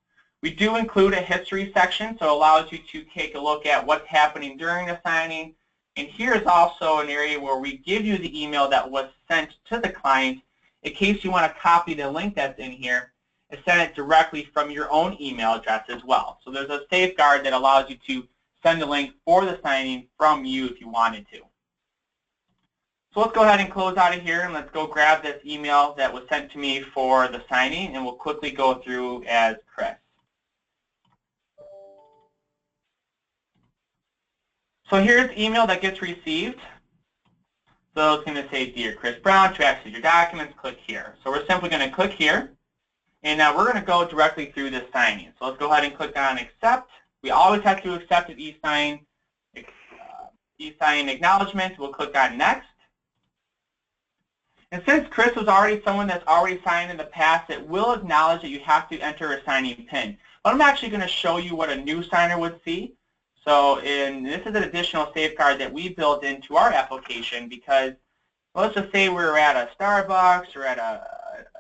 We do include a history section, so it allows you to take a look at what's happening during the signing. And here's also an area where we give you the email that was sent to the client in case you want to copy the link that's in here and send it directly from your own email address as well. So there's a safeguard that allows you to send the link for the signing from you if you wanted to. So let's go ahead and close out of here, and let's go grab this email that was sent to me for the signing, and we'll quickly go through as Chris. So here's the email that gets received. So it's going to say, Dear Chris Brown, to access your documents, click here. So we're simply going to click here, and now we're going to go directly through this signing. So let's go ahead and click on Accept. We always have to accept an e-sign acknowledgement. We'll click on Next. And since Chris was already someone that's already signed in the past, it will acknowledge that you have to enter a signing PIN. But I'm actually going to show you what a new signer would see. So this is an additional safeguard that we built into our application because let's just say we were at a Starbucks or at a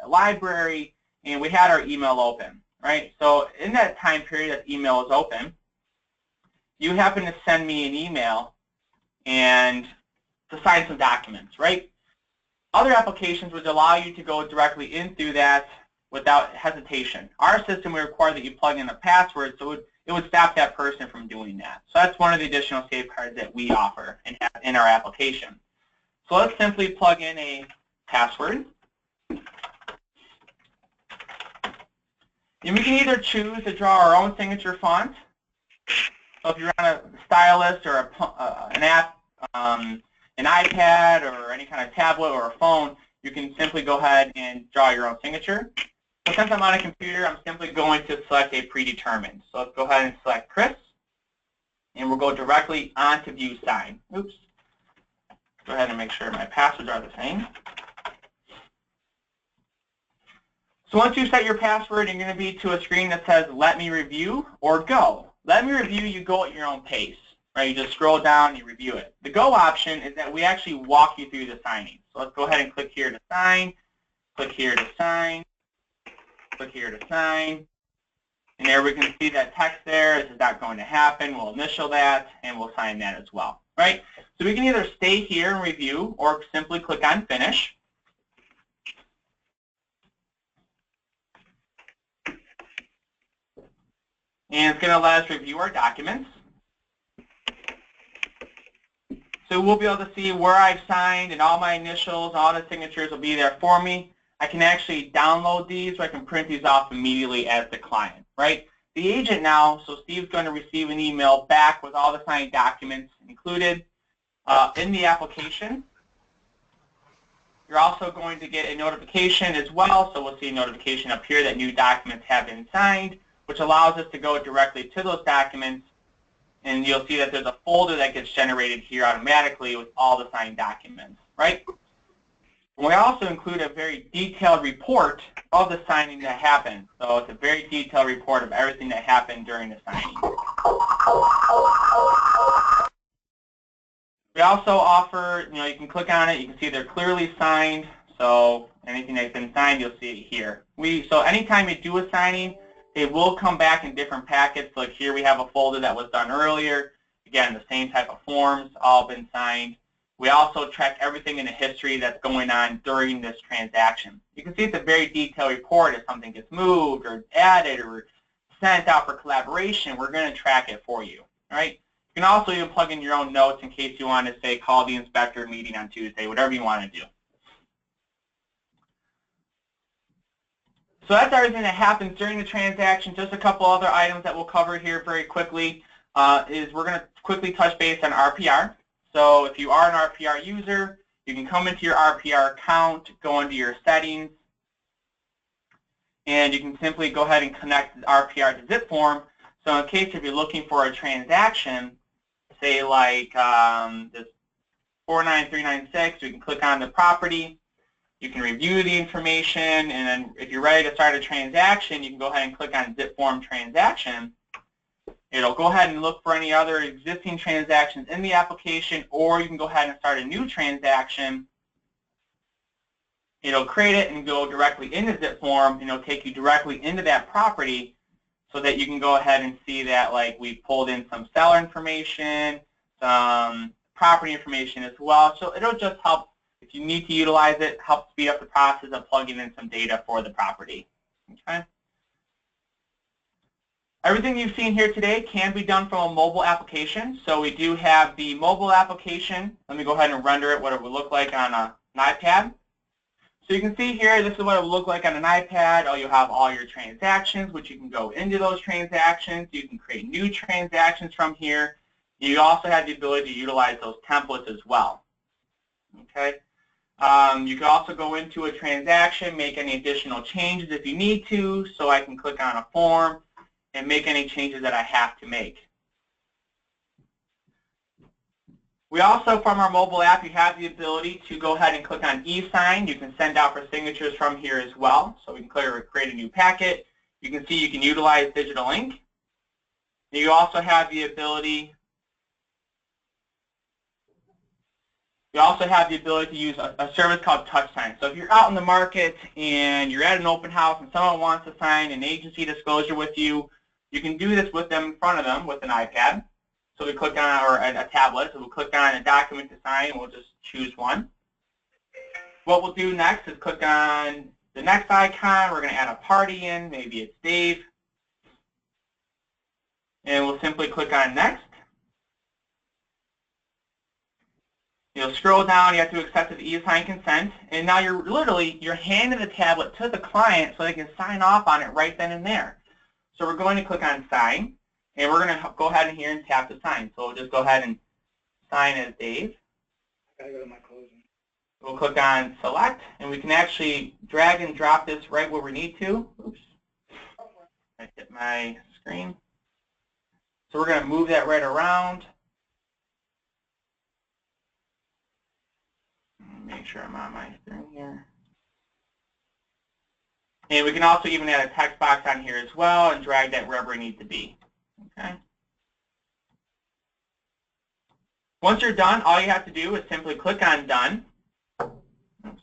library and we had our email open, right? So in that time period that email is open, you happen to send me an email and to sign some documents, right? Other applications would allow you to go directly in through that without hesitation. Our system would require that you plug in a password, so it would stop that person from doing that. So that's one of the additional safeguards that we offer and have in our application. So let's simply plug in a password. And we can either choose to draw our own signature font. So if you're on a stylus or an app, an iPad or any kind of tablet or a phone, you can simply go ahead and draw your own signature. But since I'm on a computer, I'm simply going to select a predetermined. So let's go ahead and select Chris, and we'll go directly onto View Sign. Oops. Go ahead and make sure my passwords are the same. So once you set your password, you're going to be to a screen that says Let Me Review or Go. Let Me Review, you go at your own pace. Right, you just scroll down and you review it. The Go option is that we actually walk you through the signing. So let's go ahead and click here to sign, click here to sign, click here to sign. And there we can see that text there. This is not going to happen. We'll initial that and we'll sign that as well. Right? So we can either stay here and review or simply click on Finish. And it's going to let us review our documents. So we'll be able to see where I've signed and all my initials, all the signatures will be there for me. I can actually download these or I can print these off immediately as the client, right? The agent now, so Steve's going to receive an email back with all the signed documents included in the application. You're also going to get a notification as well, so we'll see a notification up here that new documents have been signed, which allows us to go directly to those documents. And you'll see that there's a folder that gets generated here automatically with all the signed documents, right? We also include a very detailed report of the signing that happened. So it's a very detailed report of everything that happened during the signing. We also offer, you can click on it, you can see they're clearly signed, so anything that's been signed, you'll see it here. So anytime you do a signing, it will come back in different packets. Like here we have a folder that was done earlier. Again, the same type of forms, all been signed. We also track everything in the history that's going on during this transaction. You can see it's a very detailed report. If something gets moved or added or sent out for collaboration, we're going to track it for you. All right? You can also even plug in your own notes in case you want to say, call the inspector meeting on Tuesday, whatever you want to do. So that's everything that happens during the transaction. Just a couple other items that we'll cover here very quickly is we're going to quickly touch base on RPR. So if you are an RPR user, you can come into your RPR account, go into your settings, and you can simply go ahead and connect the RPR to zip form. So in case if you're looking for a transaction, say like this 49396, you can click on the property. You can review the information, and then if you're ready to start a transaction, you can go ahead and click on Zip Form Transaction. It'll go ahead and look for any other existing transactions in the application, or you can go ahead and start a new transaction. It'll create it and go directly into Zip Form, and it'll take you directly into that property so that you can go ahead and see that like we pulled in some seller information, some property information as well. So it'll just help. If you need to utilize it, help speed up the process of plugging in some data for the property. Okay. Everything you've seen here today can be done from a mobile application. So we do have the mobile application. Let me go ahead and render it what it would look like on an iPad. So you can see here, this is what it would look like on an iPad. Oh, you'll have all your transactions, which you can go into those transactions. You can create new transactions from here. You also have the ability to utilize those templates as well. Okay. You can also go into a transaction, make any additional changes if you need to, so I can click on a form and make any changes that I have to make. We also, from our mobile app, you have the ability to go ahead and click on e-sign. You can send out for signatures from here as well. So we can create a new packet. You can see you can utilize digital ink. You also have the ability to use a service called TouchSign. So if you're out in the market and you're at an open house and someone wants to sign an agency disclosure with you, you can do this with them in front of them with an iPad. So we click on, or a tablet, so we'll click on a document to sign, and we'll just choose one. What we'll do next is click on the next icon. We're going to add a party in, maybe it's Dave. And we'll simply click on next. You'll scroll down, you have to accept the e-sign consent, and now you're handing the tablet to the client so they can sign off on it right then and there. So we're going to click on sign, and we're going to go ahead and here and tap to sign. So we'll just go ahead and sign as Dave. I gotta go to my closing. We'll click on select, and we can actually drag and drop this right where we need to. Oops. I hit my screen. So we're going to move that right around. Make sure I'm on my screen here. And we can also even add a text box on here as well and drag that wherever it needs to be. Okay. Once you're done, all you have to do is simply click on done. Oops.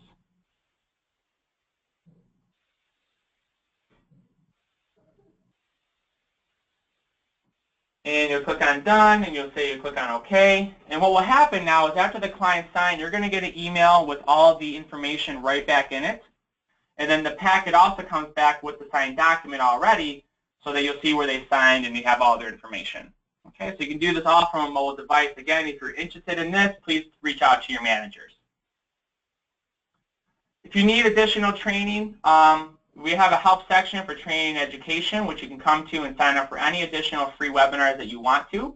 And you'll click on done, and you'll say you click on OK. And what will happen now is after the client signs, you're going to get an email with all the information right back in it. And then the packet also comes back with the signed document already, so that you'll see where they signed and you have all their information. Okay, so you can do this all from a mobile device. Again, if you're interested in this, please reach out to your managers. If you need additional training, we have a help section for training and education, which you can come to and sign up for any additional free webinars that you want to.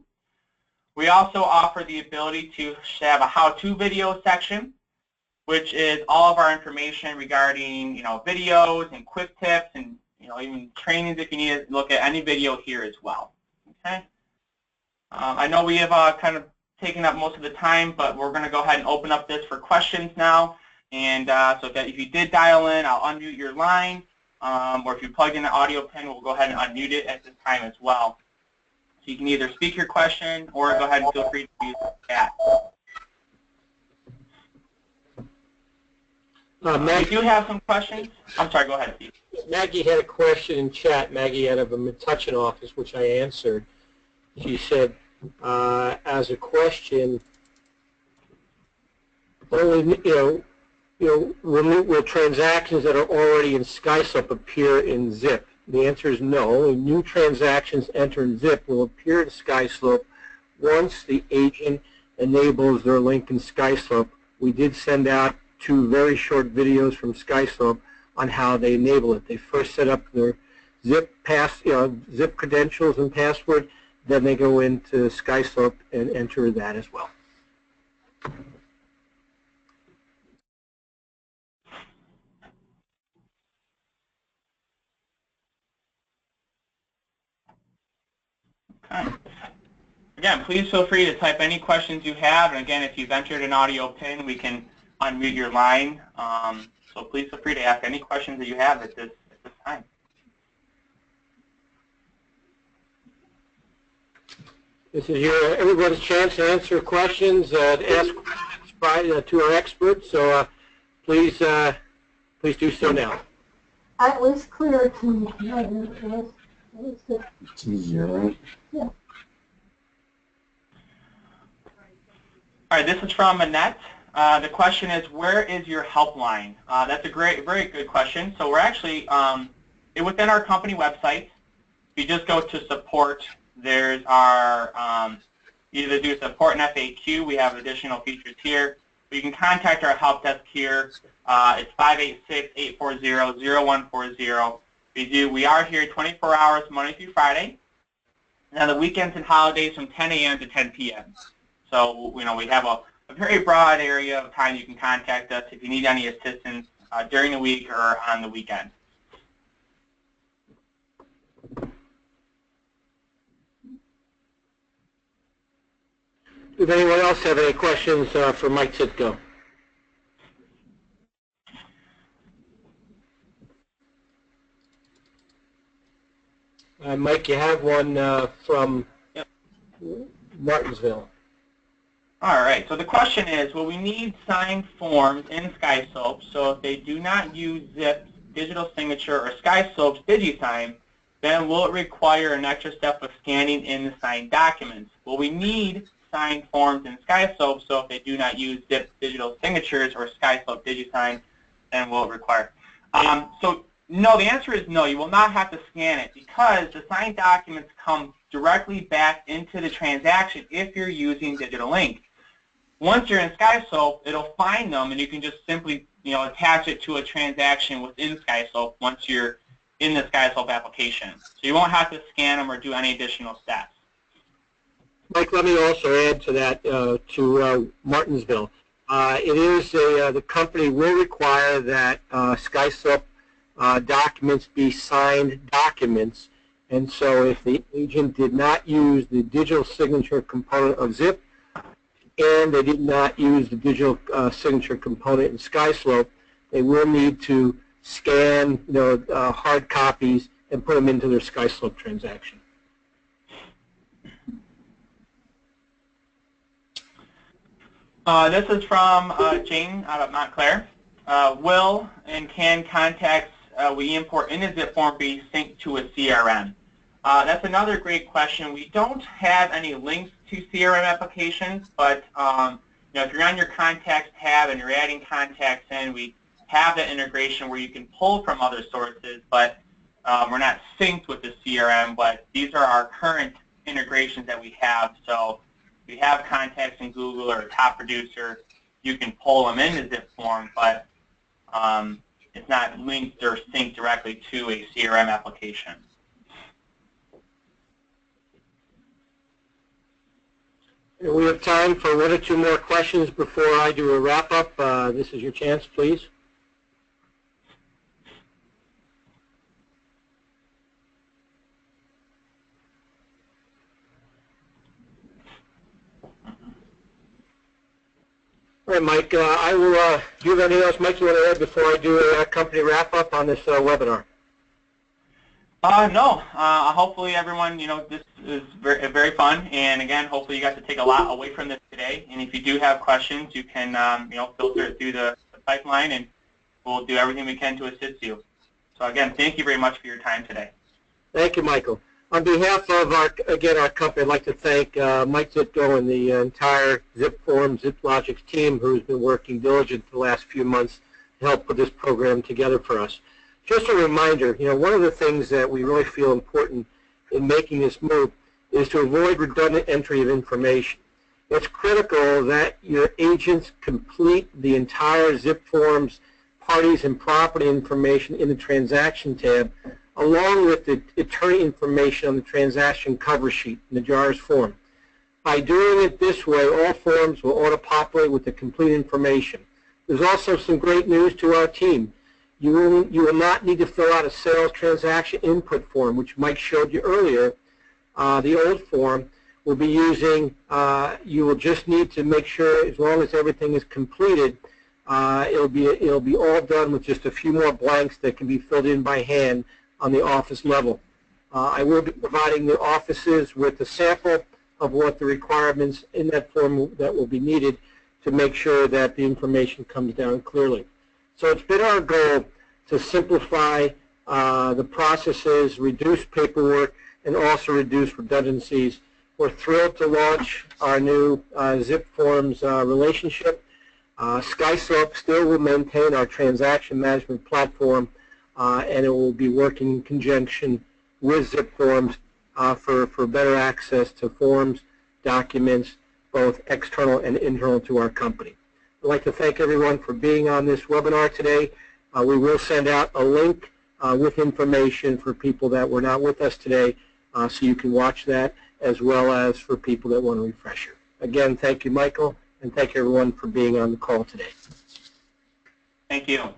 We also offer the ability to have a how-to video section, which is all of our information regarding, videos and quick tips and, even trainings if you need to look at any video here as well. Okay. I know we have kind of taken up most of the time, but we're going to go ahead and open up this for questions now. And so that if you did dial in, I'll unmute your line. Or if you plugged in an audio pin, we'll go ahead and unmute it at this time as well. So you can either speak your question or go ahead and feel free to use the chat. We do have some questions. I'm sorry, go ahead, Steve. Maggie had a question in chat. Maggie out of a Metuchen office, which I answered. She said, as a question, only will transactions that are already in SkySlope appear in ZIP? The answer is no. Only new transactions entered in ZIP will appear in SkySlope once the agent enables their link in SkySlope. We did send out 2 very short videos from SkySlope on how they enable it. They first set up their ZIP ZIP credentials and password, then they go into SkySlope and enter that as well. Okay. Again, please feel free to type any questions you have, and again, if you've entered an audio PIN, we can unmute your line. So please feel free to ask any questions that you have at this time. This is everybody's chance to answer questions, to ask questions to our experts. So please do so now. It was clear to me. It was good. It's easier, right? Yeah. All right, this is from Annette. The question is, where is your helpline? That's a very good question. So we're actually within our company website. If you just go to support, there's our either do support and FAQ. We have additional features here. But you can contact our help desk here. It's 586-840-0140. We are here 24 hours Monday through Friday. Now the weekends and holidays from 10 a.m. to 10 p.m. So we have a very broad area of time you can contact us if you need any assistance during the week or on the weekend. Does anyone else have any questions for Mike Sitko? Mike, you have one from Martinsville. All right, so the question is, will we need signed forms in SkySlope? So if they do not use ZIP, digital signature, or SkySlope's DigiSign, then will it require an extra step of scanning in the signed documents? Will we need signed forms in SkySlope? So if they do not use ZIP, digital signatures, or SkySlope DigiSign, then will it require? So no, the answer is no. You will not have to scan it because the signed documents come directly back into the transaction if you're using Digital Link. Once you're in SkySlope, it'll find them, and you can just simply attach it to a transaction within SkySlope once you're in the SkySlope application. So you won't have to scan them or do any additional steps. Mike, let me also add to that, to Martinsville. It is the company will require that SkySlope documents be signed documents, and so if the agent did not use the digital signature component of ZIP and they did not use the digital signature component in SkySlope, they will need to scan hard copies and put them into their SkySlope transaction. This is from Jane out of Montclair. Will and can contacts we import in a ZIP form be synced to a CRM? That's another great question. We don't have any links to CRM applications, but if you're on your contacts tab and you're adding contacts in, we have that integration where you can pull from other sources, but we're not synced with the CRM, but these are our current integrations that we have. So if you have contacts in Google or a top producer, you can pull them in the ZIP form, but it's not linked or synced directly to a CRM application. We have time for 1 or 2 more questions before I do a wrap-up. This is your chance, please. All right, Mike, I will, do you have anything else, Mike, you want to add before I do a company wrap-up on this webinar? No. Hopefully everyone, this is very fun, and again, hopefully you got to take a lot away from this today. And if you do have questions, you can, filter it through the pipeline, and we'll do everything we can to assist you. So again, thank you very much for your time today. Thank you, Michael. On behalf of our company, I'd like to thank Mike Zipko and the entire ZipForms, ZipLogix team who's been working diligently the last few months to help put this program together for us. Just a reminder, one of the things that we really feel important in making this move is to avoid redundant entry of information. It's critical that your agents complete the entire ZipForms parties and property information in the transaction tab, along with the attorney information on the transaction cover sheet in the JARS form. By doing it this way, all forms will auto-populate with the complete information. There's also some great news to our team. You will not need to fill out a sales transaction input form, which Mike showed you earlier. The old form will be using, you will just need to make sure, as long as everything is completed, it'll be all done with just a few more blanks that can be filled in by hand on the office level. I will be providing the offices with a sample of what the requirements in that form that will be needed to make sure that the information comes down clearly. So it's been our goal to simplify the processes, reduce paperwork, and also reduce redundancies. We're thrilled to launch our new ZipForms relationship. SkySlope still will maintain our transaction management platform, and it will be working in conjunction with ZipForms for better access to forms, documents, both external and internal to our company. I'd like to thank everyone for being on this webinar today. We will send out a link with information for people that were not with us today, so you can watch that, as well as for people that want a refresher. Again, thank you, Michael, and thank you, everyone, for being on the call today. Thank you.